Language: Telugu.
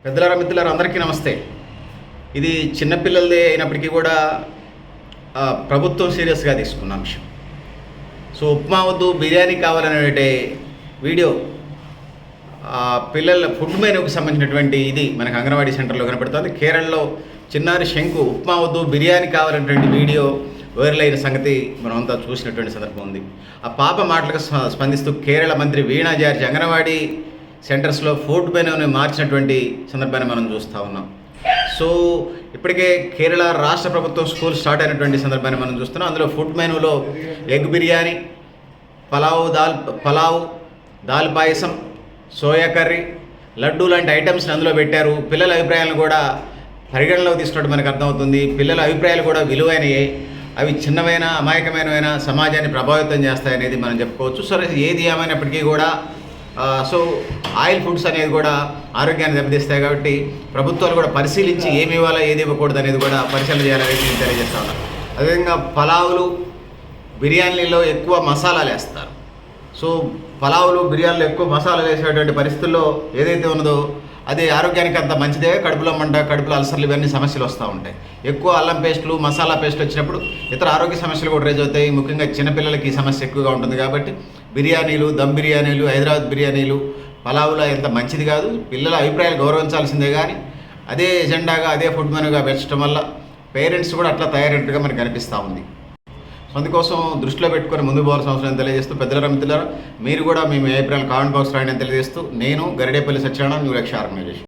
పెద్దలారా మిత్రులారా అందరికీ నమస్తే. ఇది చిన్నపిల్లలదే అయినప్పటికీ కూడా ప్రభుత్వం సీరియస్గా తీసుకున్న అంశం. సో ఉప్మా వద్దు బిర్యానీ కావాలనే వీడియో పిల్లల ఫుడ్ మెనూకి సంబంధించినటువంటి ఇది మనకు అంగన్వాడీ సెంటర్లో కనపడుతుంది. కేరళలో చిన్నారి శంకు ఉప్మా వద్దు బిర్యానీ కావాలనేటువంటి వీడియో వైరల్ అయిన సంగతి మనమంతా చూసినటువంటి సందర్భం ఉంది. ఆ పాప మాటలకు స్పందిస్తూ కేరళ మంత్రి వీణా జార్జ్ అంగన్వాడీ సెంటర్స్లో ఫుడ్ మెనూని మార్చినటువంటి సందర్భాన్ని మనం చూస్తూ ఉన్నాం. సో ఇప్పటికే కేరళ రాష్ట్ర ప్రభుత్వం స్కూల్ స్టార్ట్ అయినటువంటి సందర్భాన్ని మనం చూస్తున్నాం. అందులో ఫుడ్ మెనూలో ఎగ్ బిర్యానీ, పలావ్, దాల్ పాయసం, సోయా కర్రీ, లడ్డూ లాంటి ఐటమ్స్ని అందులో పెట్టారు. పిల్లల అభిప్రాయాలను కూడా పరిగణలోకి తీసుకున్నట్టు మనకు అర్థమవుతుంది. పిల్లల అభిప్రాయాలు కూడా విలువైనయే. అవి చిన్నమైన అమాయకమైన సమాజాన్ని ప్రభావితం చేస్తాయనేది మనం చెప్పుకోవచ్చు. సరే ఏది ఏమైనప్పటికీ కూడా సో ఆయిల్ ఫుడ్స్ అనేది కూడా ఆరోగ్యాన్ని దెబ్బతీస్తాయి కాబట్టి ప్రభుత్వాలు కూడా పరిశీలించి ఏమి ఇవ్వాలో ఏది ఇవ్వకూడదు అనేది కూడా పరిశీలన చేయాలనేది నేను తెలియజేస్తా ఉన్నాను. అదేవిధంగా పలావులు, బిర్యానీలో ఎక్కువ మసాలాలు వేస్తారు. సో పలావులు, బిర్యానీలో ఎక్కువ మసాలాలు వేసేటువంటి పరిస్థితుల్లో ఏదైతే ఉన్నదో అది ఆరోగ్యానికి అంత మంచిదే. కడుపులో మంట, కడుపులో అల్సర్లు ఇవన్నీ సమస్యలు వస్తూ ఉంటాయి. ఎక్కువ అల్లం పేస్టులు, మసాలా పేస్టులు వచ్చినప్పుడు ఇతర ఆరోగ్య సమస్యలు కూడా రేజ్ అవుతాయి. ముఖ్యంగా చిన్నపిల్లలకి ఈ సమస్య ఎక్కువగా ఉంటుంది కాబట్టి బిర్యానీలు, దమ్ బిర్యానీలు, హైదరాబాద్ బిర్యానీలు, పలావులు ఎంత మంచిది కాదు. పిల్లల అభిప్రాయాలు గౌరవించాల్సిందే కానీ అదే ఎజెండాగా అదే ఫుడ్ మెనూగా పెంచడం వల్ల పేరెంట్స్ కూడా అట్లా తయారైనట్టుగా మనకు అనిపిస్తూ ఉంది. అందుకోసం దృష్టిలో పెట్టుకొని ముందుకు పోవాల్సిన అవసరం తెలియజేస్తూ పెద్దల మిత్రులారా మీరు కూడా మీ అభిప్రాయాలు కామెంట్ బాక్స్ రాయని తెలియజేస్తూ నేను గరిడేపల్లి సత్యనారాయణ న్యూ లక్ష్య ఆర్గనైజేషన్.